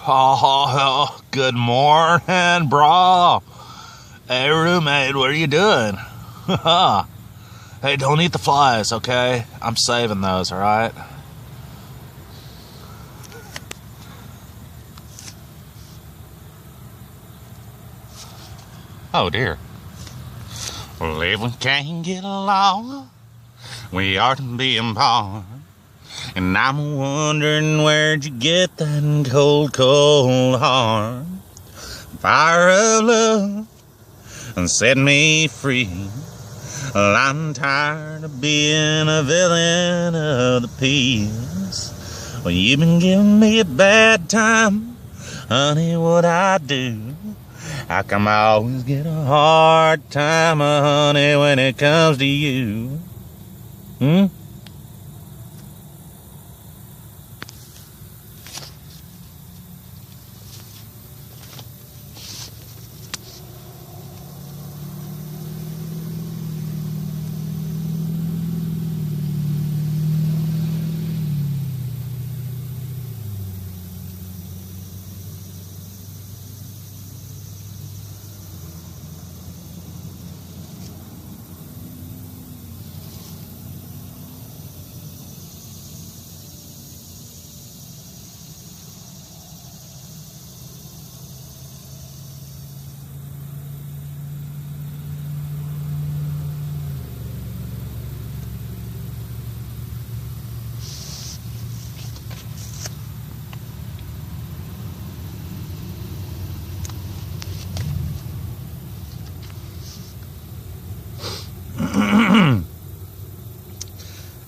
Oh, good morning, bro. Hey, roommate, what are you doing? Hey, don't eat the flies, okay? I'm saving those, alright? Oh, dear. Living can't get along. We are being born. And I'm wondering where'd you get that cold, cold heart? Fire of love and set me free. Well, I'm tired of being a villain of the piece. Well, you've been giving me a bad time. Honey, what I do? How come I always get a hard time, honey, when it comes to you?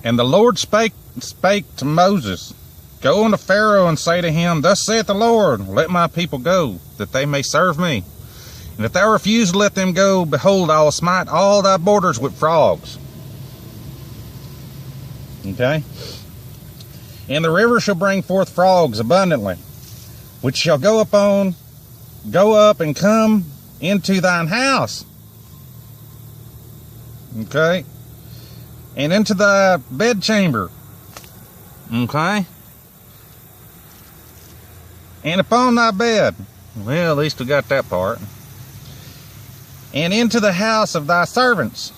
And the Lord spake to Moses, Go unto Pharaoh and say to him, Thus saith the Lord, Let my people go, that they may serve me. And if thou refuse to let them go, behold, I will smite all thy borders with frogs. Okay? And the river shall bring forth frogs abundantly, which shall go up and come into thine house. Okay? And into thy bedchamber. Okay? And upon thy bed. Well, at least we got that part. And into the house of thy servants.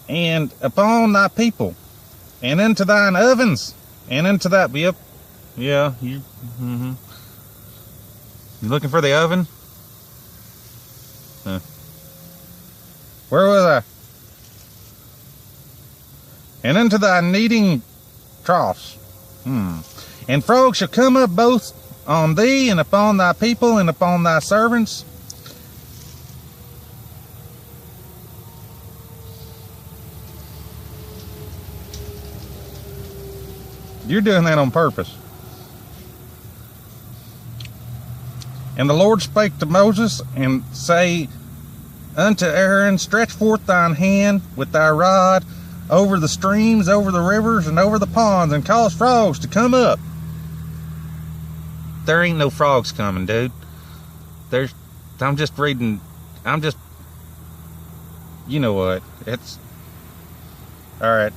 And upon thy people. And into thine ovens. And into that, yeah, you looking for the oven? Where was I? And into thy kneading troughs. And frogs shall come up both on thee and upon thy people and upon thy servants. You're doing that on purpose. And the Lord spake to Moses and say unto Aaron, Stretch forth thine hand with thy rod over the streams, over the rivers, and over the ponds, and cause frogs to come up. There ain't no frogs coming, dude. I'm just, you know what, it's, alright,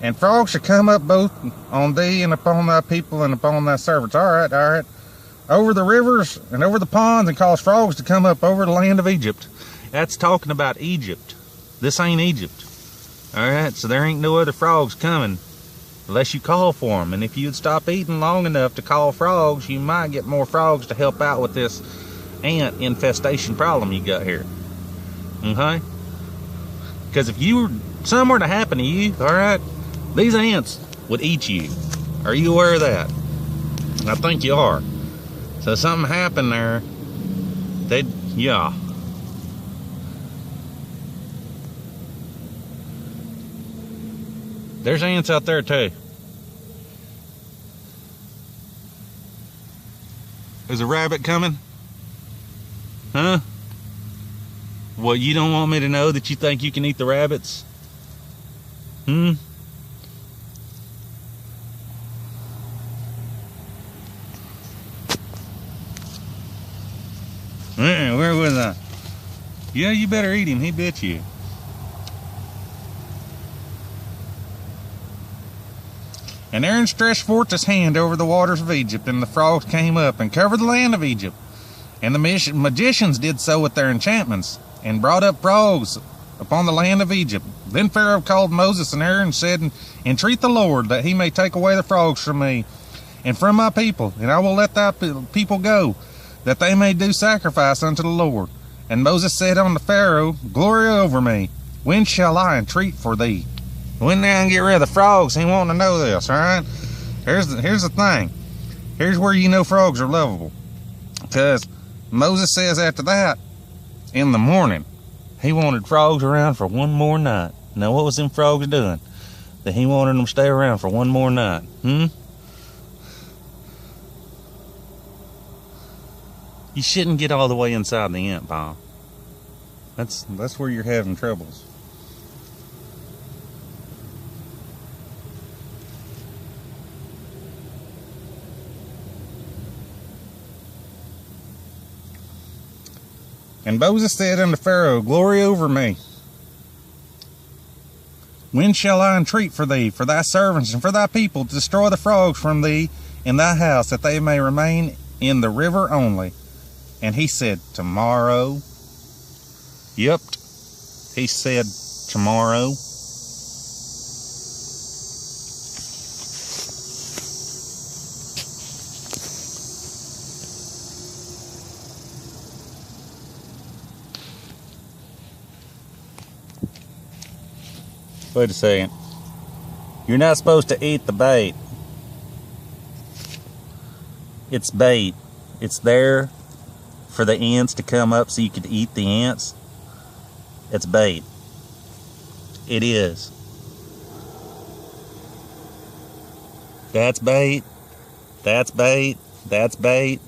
and frogs shall come up both on thee and upon thy people and upon thy servants. Alright, over the rivers and over the ponds, and cause frogs to come up over the land of Egypt. That's talking about Egypt. This ain't Egypt. Alright, so there ain't no other frogs coming unless you call for them. And if you'd stop eating long enough to call frogs, you might get more frogs to help out with this ant infestation problem you got here. Okay? Because if something were to happen to you, alright, these ants would eat you. Are you aware of that? I think you are. So something happened there, yeah. There's ants out there too. Is a rabbit coming? Huh? Well, you don't want me to know that you think you can eat the rabbits? Where was I? Yeah, you better eat him. He bit you. And Aaron stretched forth his hand over the waters of Egypt, and the frogs came up and covered the land of Egypt. And the magicians did so with their enchantments, and brought up frogs upon the land of Egypt. Then Pharaoh called Moses and Aaron and said, Entreat the Lord, that he may take away the frogs from me and from my people, and I will let thy people go, that they may do sacrifice unto the Lord. And Moses said unto Pharaoh, Glory over me, when shall I entreat for thee? When now get rid of the frogs, he want to know this, alright? Here's the thing. Here's where you know frogs are lovable. Because Moses says after that, in the morning, he wanted frogs around for one more night. Now what was them frogs doing that he wanted them to stay around for one more night? You shouldn't get all the way inside the ant pile. That's where you're having troubles. And Moses said unto Pharaoh, Glory over me. When shall I entreat for thee, for thy servants, and for thy people, to destroy the frogs from thee in thy house, that they may remain in the river only? And he said, Tomorrow. Yep. He said, tomorrow. Wait a second. You're not supposed to eat the bait. It's bait. It's there for the ants to come up so you could eat the ants. It's bait. It is. That's bait. That's bait. That's bait.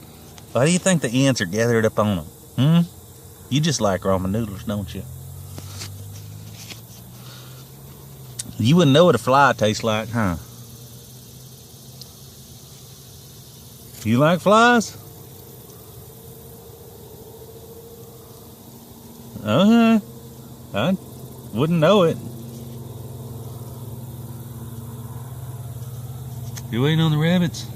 Why do you think the ants are gathered up on them? You just like ramen noodles, don't you? You wouldn't know what a fly tastes like, huh? You like flies? I wouldn't know it. You waiting on the rabbits?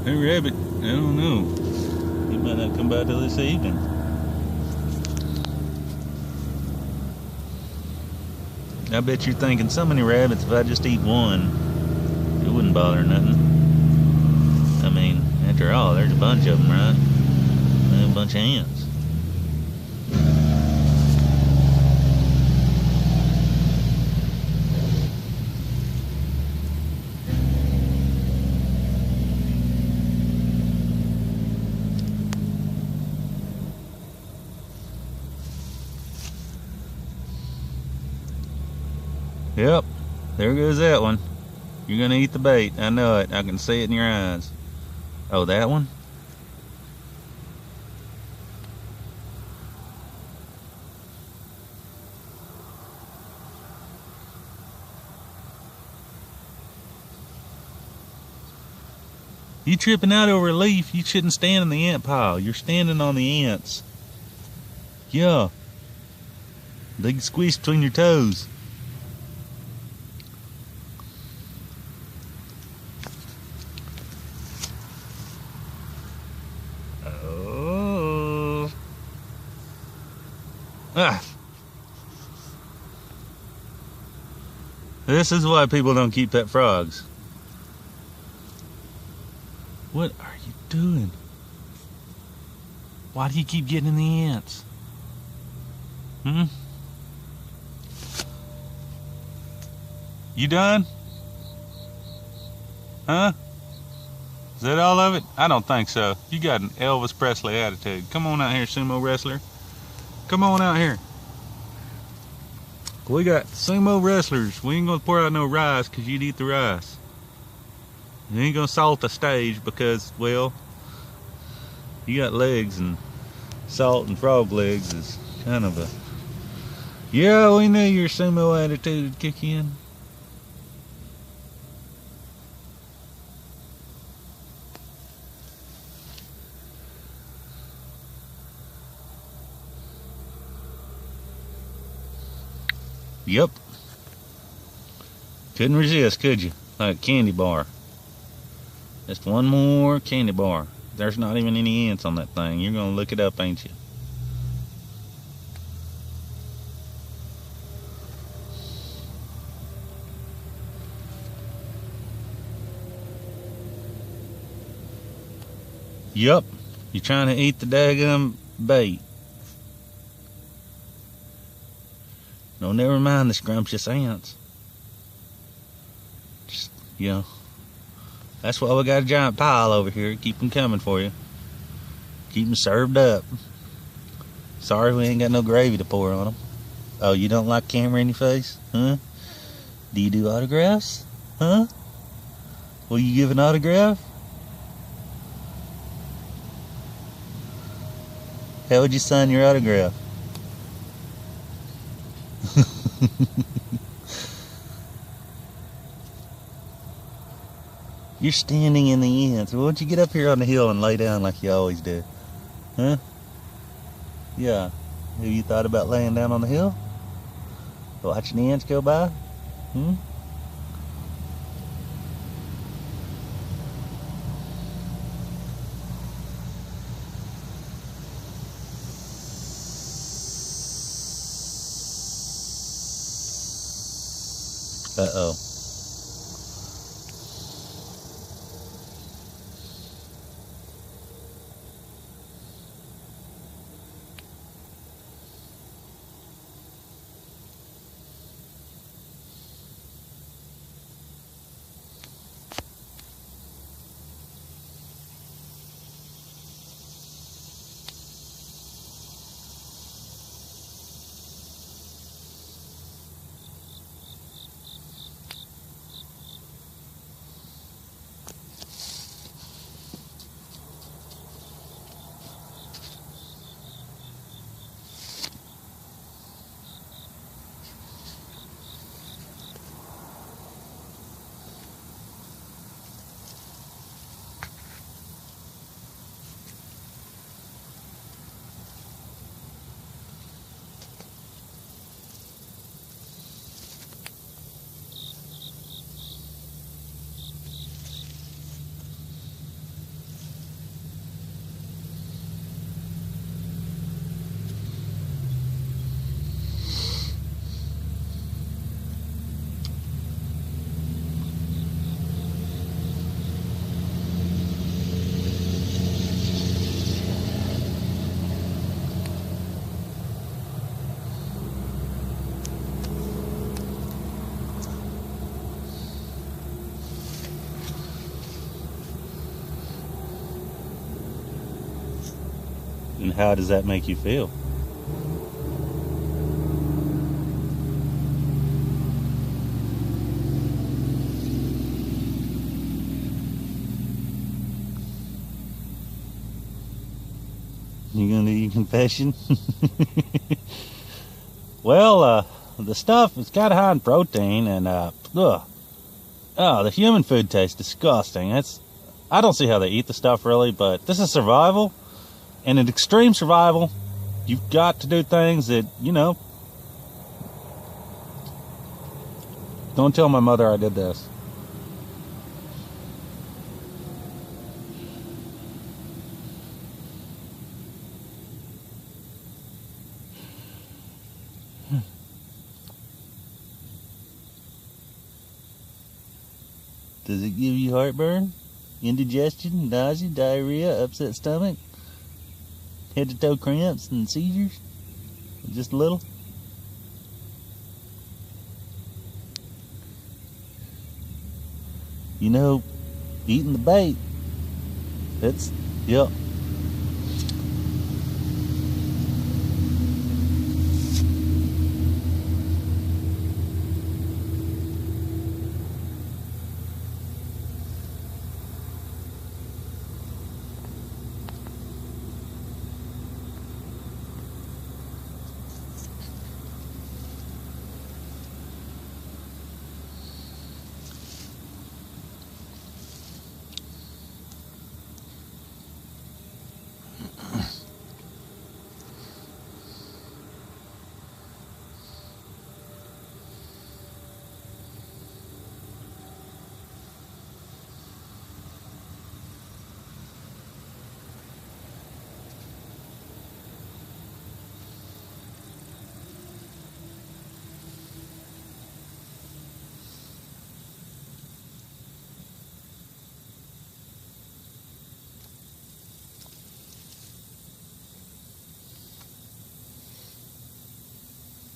Hey rabbit, I don't know. He might not come by till this evening. I bet you're thinking, so many rabbits, if I just eat one, it wouldn't bother nothing. I mean, after all, there's a bunch of them, right? And a bunch of ants. Yep, there goes that one. You're gonna eat the bait. I know it. I can see it in your eyes. Oh, that one? You tripping out over a leaf. You shouldn't stand in the ant pile. You're standing on the ants. Yeah. They can squeeze between your toes. This is why people don't keep pet frogs. What are you doing? Why do you keep getting in the ants? You done? Huh? Is that all of it? I don't think so. You got an Elvis Presley attitude. Come on out here, sumo wrestler. Come on out here. We got sumo wrestlers. We ain't gonna pour out no rice because you'd eat the rice. You ain't gonna salt the stage because, well, you got legs, and salt and frog legs is kind of a... Yeah, we knew your sumo attitude would kick in. Yep. Couldn't resist, could you? Like a candy bar. Just one more candy bar. There's not even any ants on that thing. You're gonna look it up, ain't you? Yup. You're trying to eat the daggum bait. No, never mind the scrumptious ants. Just, you know, that's why we got a giant pile over here. Keep them coming for you. Keep them served up. Sorry we ain't got no gravy to pour on them. Oh, you don't like camera in your face? Huh? Do you do autographs? Huh? Will you give an autograph? How would you sign your autograph? You're standing in the ants. Why don't you get up here on the hill and lay down like you always do? Huh? Yeah. Have you thought about laying down on the hill? Watching the ants go by? Hmm? Uh-oh. And how does that make you feel? You gonna do your confession? Well, the stuff is kind of high in protein, and the human food tastes disgusting. I don't see how they eat the stuff really, but this is survival, and in extreme survival, you've got to do things that, you know. Don't tell my mother I did this. Does it give you heartburn, indigestion, nausea, diarrhea, upset stomach, head to toe cramps and seizures? Just a little? You know, eating the bait, yep.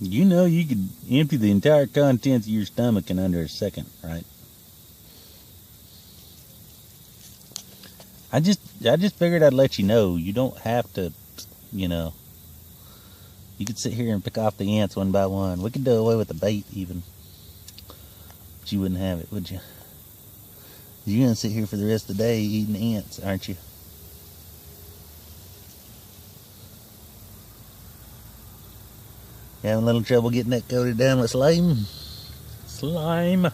You know you could empty the entire contents of your stomach in under a second, right? I just figured I'd let you know. You don't have to, you know. You could sit here and pick off the ants one by one. We could do away with the bait even. But you wouldn't have it, would you? You're gonna sit here for the rest of the day eating ants, aren't you? You having a little trouble getting that coated down with slime? Slime.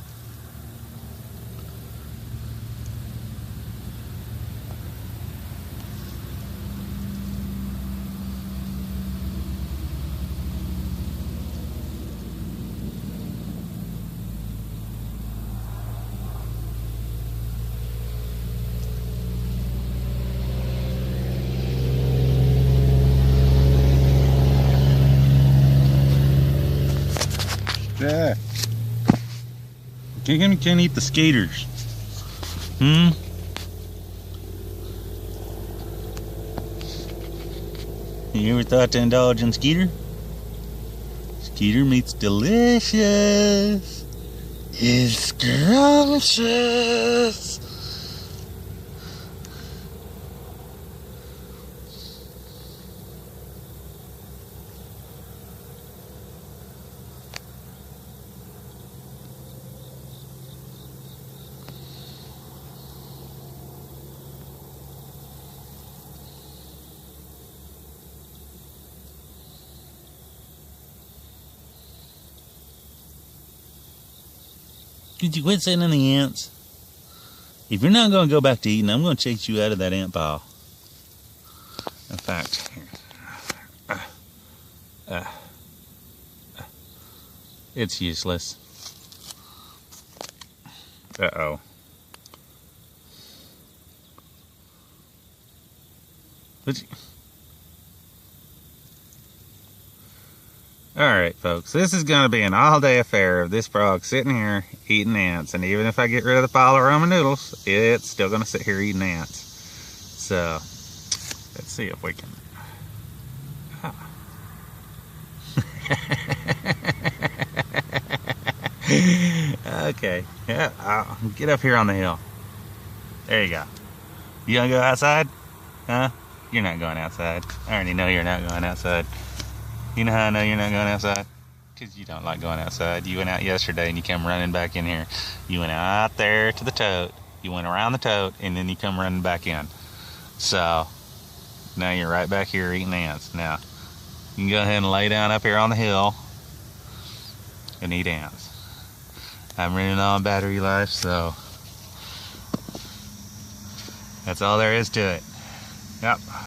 Yeah. Can't eat the skaters. You ever thought to indulge in Skeeter? Skeeter meat's delicious. It's scrumptious. Could you quit sitting in the ants? If you're not going to go back to eating, I'm going to chase you out of that ant pile. In fact, it's useless. Uh-oh. Alright, folks, this is going to be an all-day affair of this frog sitting here eating ants. And even if I get rid of the pile of ramen noodles, it's still going to sit here eating ants. So, let's see if we can... Okay, yeah, I'll get up here on the hill. There you go. You gonna go outside? Huh? You're not going outside. I already know you're not going outside. You know how I know you're not going outside? Because you don't like going outside. You went out yesterday and you come running back in here. You went out there to the tote. You went around the tote and then you come running back in. So, now you're right back here eating ants. Now, you can go ahead and lay down up here on the hill and eat ants. I'm running on battery life, so that's all there is to it. Yep.